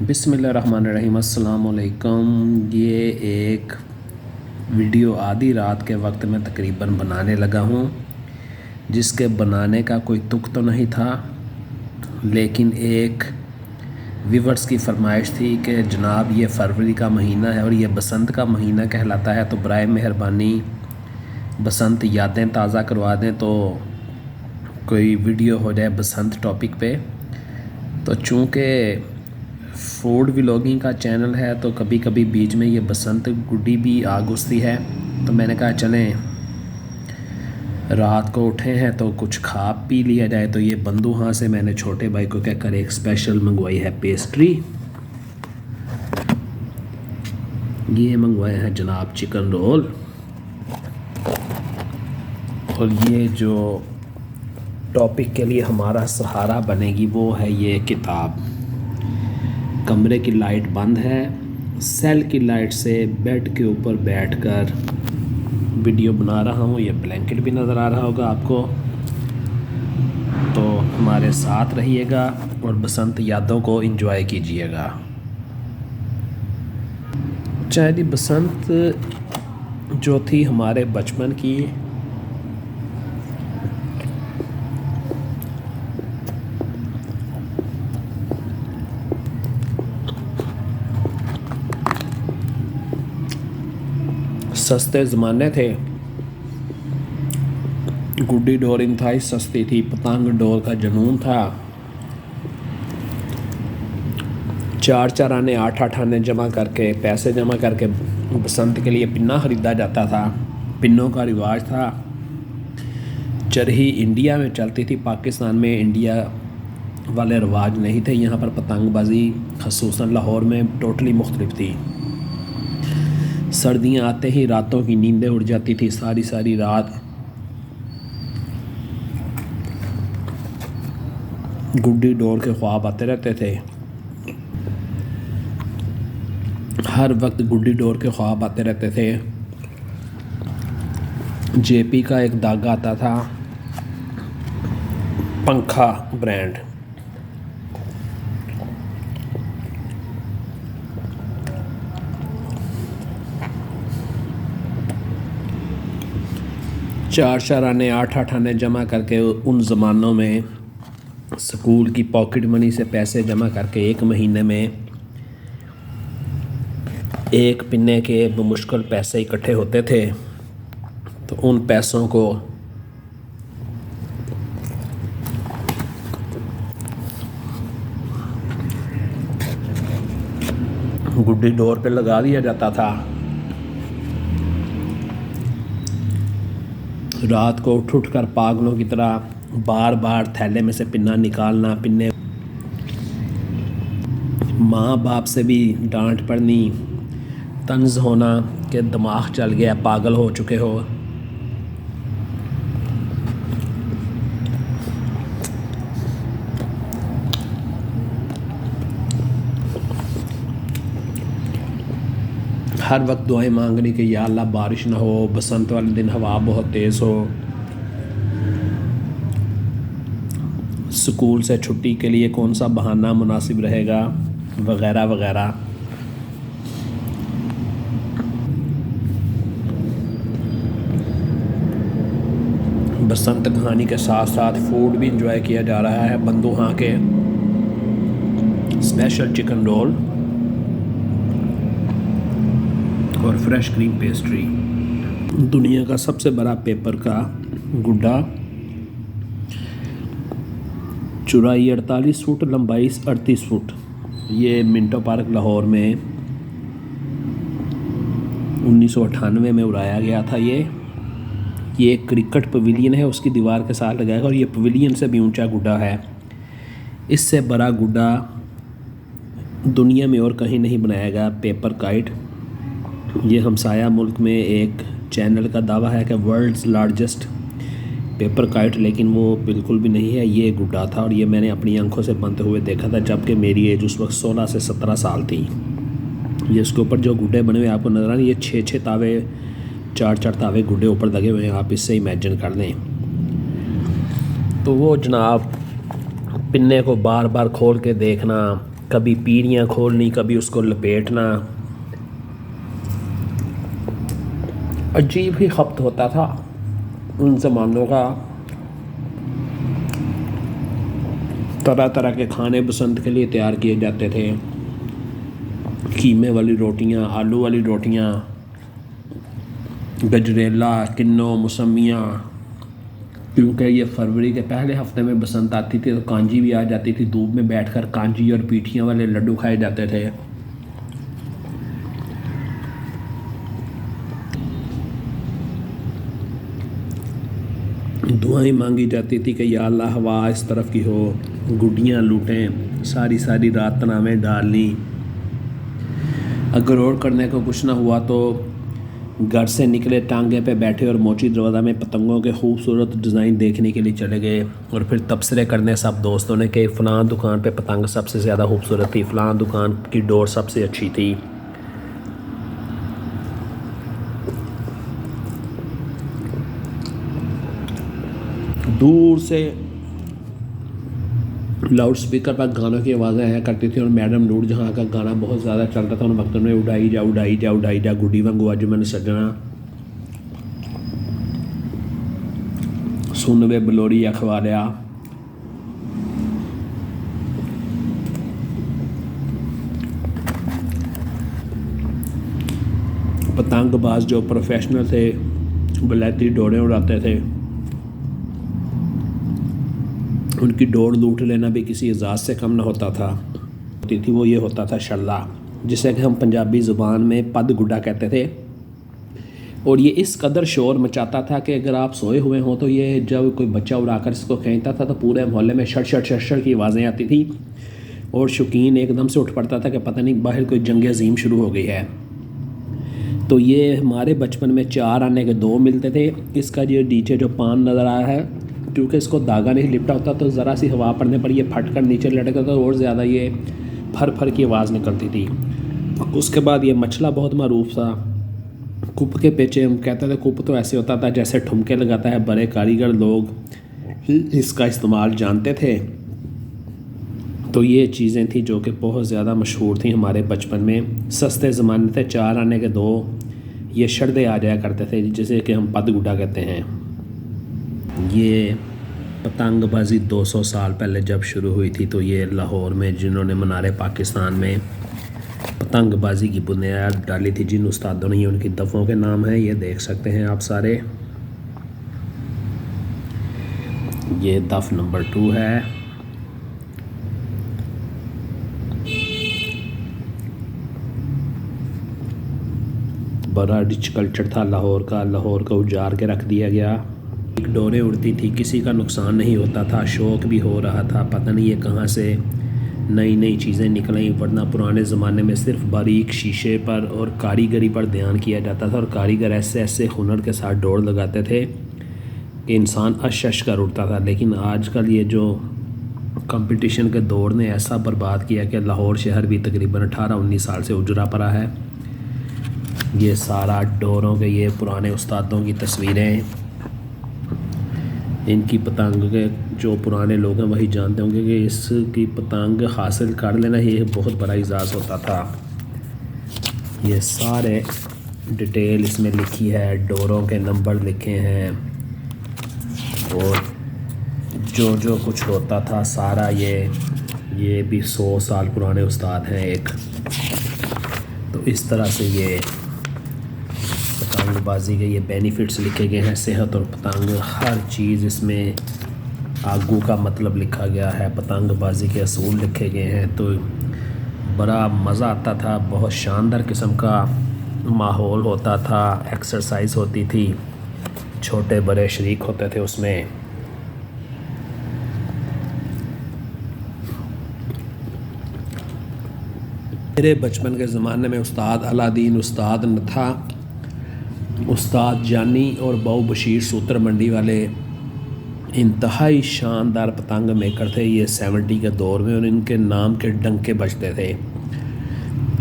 बिस्मिल्लाहिर्रहमानिर्रहीम अस्सलाम वालेकुम। ये एक वीडियो आधी रात के वक्त में तकरीबन बनाने लगा हूँ, जिसके बनाने का कोई तुक तो नहीं था, लेकिन एक व्यूवर्स की फरमाइश थी कि जनाब ये फरवरी का महीना है और ये बसंत का महीना कहलाता है, तो बराए मेहरबानी बसंत यादें ताज़ा करवा दें, तो कोई वीडियो हो जाए बसंत टॉपिक पे। तो चूँकि फूड व्लॉगिंग का चैनल है तो कभी कभी बीच में ये बसंत गुड्डी भी आ घुसती है, तो मैंने कहा चलें रात को उठे हैं तो कुछ खा पी लिया जाए। तो ये बंदूहाँ से मैंने छोटे भाई को कहकर एक स्पेशल मंगवाई है पेस्ट्री। ये मंगवाए हैं जनाब चिकन रोल, और ये जो टॉपिक के लिए हमारा सहारा बनेगी वो है ये किताब। कमरे की लाइट बंद है, सेल की लाइट से बेड के ऊपर बैठकर वीडियो बना रहा हूँ। ये ब्लैंकेट भी नज़र आ रहा होगा आपको, तो हमारे साथ रहिएगा और बसंत यादों को एंजॉय कीजिएगा। चाहे बसंत जो थी हमारे बचपन की, सस्ते ज़माने थे, गुड्डी डोर इंतहाई सस्ती थी, पतंग डोर का जुनून था। 4-4 आने 8-8 आने जमा करके, पैसे जमा करके बसंत के लिए पिन्ना ख़रीदा जाता था। पिन्नों का रिवाज था। चरही इंडिया में चलती थी, पाकिस्तान में इंडिया वाले रिवाज नहीं थे। यहाँ पर पतंगबाजी ख़ुसूसन लाहौर में टोटली मुख्तलिफ थी। सर्दियाँ आते ही रातों की नींदें उड़ जाती थी, सारी सारी रात गुड्डी डोर के ख्वाब आते रहते थे। हर वक्त गुड्डी डोर के ख्वाब आते रहते थे। जेपी का एक धागा आता था, पंखा ब्रांड, चार आने 8-8 आने जमा करके उन ज़मानों में स्कूल की पॉकेट मनी से पैसे जमा करके एक महीने में एक पिन्ने के बमुश्किल पैसे इकट्ठे होते थे। तो उन पैसों को गुड्डी डोर पे लगा दिया जाता था। रात को उठ कर पागलों की तरह बार बार थैले में से पिन्ना निकालना, पिन्ने माँ बाप से भी डांट पड़नी, तंज होना कि दिमाग चल गया, पागल हो चुके हो। हर वक्त दुआएं मांगनी कि या अल्लाह बारिश ना हो, बसंत वाले दिन हवा बहुत तेज़ हो, स्कूल से छुट्टी के लिए कौन सा बहाना मुनासिब रहेगा, वगैरह वगैरह। बसंत कहानी के साथ साथ फूड भी इंजॉय किया जा रहा है। बंदूहाँ के स्पेशल चिकन रोल और फ्रेश क्रीम पेस्ट्री। दुनिया का सबसे बड़ा पेपर का गुड्डा, चौड़ाई 48 फुट, लंबाई 38 फुट। ये मिंटो पार्क लाहौर में 1998 में उड़ाया गया था। ये एक क्रिकेट पवेलियन है, उसकी दीवार के साथ लगाएगा, और ये पवेलियन से भी ऊंचा गुड्डा है। इससे बड़ा गुड्डा दुनिया में और कहीं नहीं बनाया गया। पेपर काइट, ये हमसाया मुल्क में एक चैनल का दावा है कि वर्ल्ड्स लार्जेस्ट पेपर काइट, लेकिन वो बिल्कुल भी नहीं है। ये गुड्डा था और ये मैंने अपनी आंखों से बनते हुए देखा था, जबकि मेरी एज उस वक्त 16 से 17 साल थी। ये इसके ऊपर जो गुड्डे बने हुए आपको नजर आ रहे हैं, ये 6-6 तावे, 4-4 तावे गुड्डे ऊपर लगे हुए हैं। आप इससे इमेजिन कर लें। तो वो जनाब पिन्ने को बार बार खोल के देखना, कभी पीढ़ियाँ खोलनी, कभी उसको लपेटना। अजीब ही खपत होता था उन ज़मानों का। तरह तरह के खाने बसंत के लिए तैयार किए जाते थे। कीमे वाली रोटियां, आलू वाली रोटियां, गजरेला, किन्नो, मौसमियाँ। क्योंकि ये फरवरी के पहले हफ्ते में बसंत आती थी तो कांजी भी आ जाती थी। धूप में बैठकर कांजी और पीठियाँ वाले लड्डू खाए जाते थे। दुआएं मांगी जाती थी कि या अल्लाह हवा इस तरफ की हो, गुड्डियाँ लूटें। सारी सारी रात तनावें डालनी। अगर और करने को कुछ ना हुआ तो घर से निकले, टांगे पे बैठे और मोची दरवाज़ा में पतंगों के खूबसूरत डिज़ाइन देखने के लिए चले गए। और फिर तबसरे करने सब दोस्तों ने कि फ़लाँ दुकान पे पतंग सबसे ज़्यादा खूबसूरत थी, फ़लाँ दुकान की डोर सबसे अच्छी थी। दूर से लाउड स्पीकर पर गानों की आवाज़ें आया करती थी और मैडम नूर जहाँ का गाना बहुत ज़्यादा चलता था उन वक्तों में, उड़ाई जा उड़ाई जा उड़ाई जा गुड्डी वांगू अज मैंने सजना, सुन वे बलोरी अखबारिया। पतंगबाज जो प्रोफेशनल थे वलैती डोरें उड़ाते थे, उनकी डोर लूट लेना भी किसी एजाज़ से कम ना होता था। होती थी वो ये होता था शल्ला, जिसे कि हम पंजाबी ज़ुबान में पद गुड्डा कहते थे। और ये इस कदर शोर मचाता था कि अगर आप सोए हुए हों तो ये जब कोई बच्चा उड़ाकर इसको खींचता था तो पूरे मोहल्ले में शड़ शड़ शड़ शड़ की आवाज़ें आती थी और शौकीन एकदम से उठ पड़ता था कि पता नहीं बाहर कोई जंग अजीम शुरू हो गई है। तो ये हमारे बचपन में 4 आने के 2 मिलते थे। इसका ये नीचे जो पान नज़र आया है, क्योंकि इसको धागा नहीं लिपटा होता तो ज़रा सी हवा पड़ने पर ये फट कर नीचे लटका था और ज़्यादा ये फर फर की आवाज़ निकलती थी। उसके बाद ये मछला बहुत मरूफ था। कुप के पीछे हम कहते थे, कुप तो ऐसे होता था जैसे ठुमके लगाता है, बड़े कारीगर लोग इसका इस्तेमाल जानते थे। तो ये चीज़ें थी जो कि बहुत ज़्यादा मशहूर थी हमारे बचपन में। सस्ते ज़माने थे, 4 आने के 2 ये शर्दे आ जाया करते थे जिसे कि हम पद गुड्डा कहते हैं। ये पतंगबाजी 200 साल पहले जब शुरू हुई थी तो ये लाहौर में जिन्होंने मनारे पाकिस्तान में पतंगबाजी की बुनियाद डाली थी, जिन उस्तादों ने, ये उनकी दफ़ों के नाम हैं, ये देख सकते हैं आप सारे। ये दफ़ नंबर 2 है। बड़ा रिच कल्चर था लाहौर का, लाहौर को उजाड़ के रख दिया गया। डोरें उड़ती थी, किसी का नुकसान नहीं होता था, शौक़ भी हो रहा था। पता नहीं ये कहाँ से नई नई चीज़ें निकलें, वरना पुराने ज़माने में सिर्फ बारीक शीशे पर और कारीगरी पर ध्यान किया जाता था और कारीगर ऐसे ऐसे हुनर के साथ डोर लगाते थे कि इंसान अश कर उड़ता था। लेकिन आजकल ये जो कंपटीशन के दौर ने ऐसा बर्बाद किया कि लाहौर शहर भी तकरीबन 18-19 साल से उजड़ा पड़ा है। ये सारा डोरों के ये पुराने उस्तादों की तस्वीरें, इनकी पतंग के जो पुराने लोग हैं वही जानते होंगे कि इसकी पतंग हासिल कर लेना ये बहुत बड़ा एजाज़ होता था। ये सारे डिटेल इसमें लिखी है, डोरों के नंबर लिखे हैं और जो कुछ होता था सारा। ये भी 100 साल पुराने उस्ताद हैं एक। तो इस तरह से ये पतंगबाजी के ये बेनिफिट्स लिखे गए हैं, सेहत और पतंग, हर चीज़ इसमें आगू का मतलब लिखा गया है, पतंगबाजी के असूल लिखे गए हैं। तो बड़ा मज़ा आता था, बहुत शानदार किस्म का माहौल होता था, एक्सरसाइज होती थी, छोटे बड़े शरीक होते थे उसमें। मेरे बचपन के ज़माने में उस्ताद अलादीन, उस्ताद नथा, उस्ताद जानी और बाऊ बशीर सूत्र मंडी वाले इंतहाई शानदार पतंग मेकर थे ये 70 के दौर में, और इनके नाम के डंके बजते थे।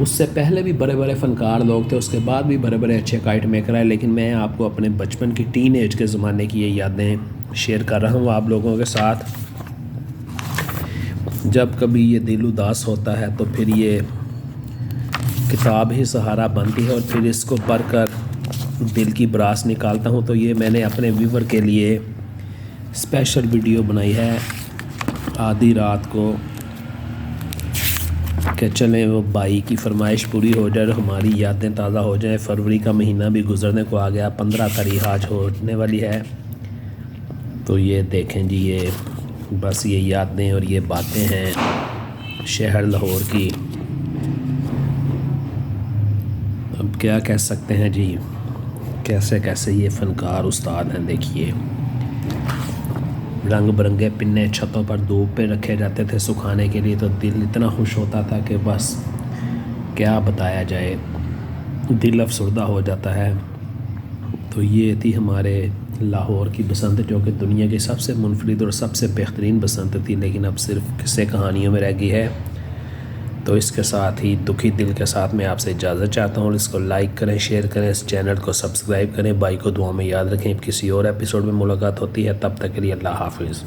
उससे पहले भी बड़े बड़े फ़नकार लोग थे, उसके बाद भी बड़े बड़े अच्छे काइट मेकर आए। लेकिन मैं आपको अपने बचपन की टीन एज के ज़माने की ये यादें शेयर कर रहा हूँ आप लोगों के साथ। जब कभी ये दिल उदास होता है तो फिर ये किताब ही सहारा बनती है और फिर इसको पढ़कर दिल की भड़ास निकालता हूँ। तो ये मैंने अपने व्यूवर के लिए स्पेशल वीडियो बनाई है आधी रात को कि चलें वो भाई की फरमाइश पूरी हो जाए और हमारी यादें ताज़ा हो जाएं। फरवरी का महीना भी गुजरने को आ गया, 15 तारीख आज होने वाली है। तो ये देखें जी, ये बस ये यादें और ये बातें हैं शहर लाहौर की। अब क्या कह सकते हैं जी, कैसे कैसे ये फ़नकार उस्ताद हैं। देखिए रंग बिरंगे पिन्ने छतों पर धूप पे रखे जाते थे सुखाने के लिए, तो दिल इतना खुश होता था कि बस क्या बताया जाए, दिल अफसरदा हो जाता है। तो ये थी हमारे लाहौर की बसंत, जो कि दुनिया की सबसे मुनफरिद और सबसे बेहतरीन बसंत थी, लेकिन अब सिर्फ किस्से कहानियों में रह गई है। तो इसके साथ ही दुखी दिल के साथ मैं आपसे इजाज़त चाहता हूँ। इसको लाइक करें, शेयर करें, इस चैनल को सब्सक्राइब करें। भाई को दुआ में याद रखें। किसी और एपिसोड में मुलाकात होती है, तब तक के लिए अल्लाह हाफिज़।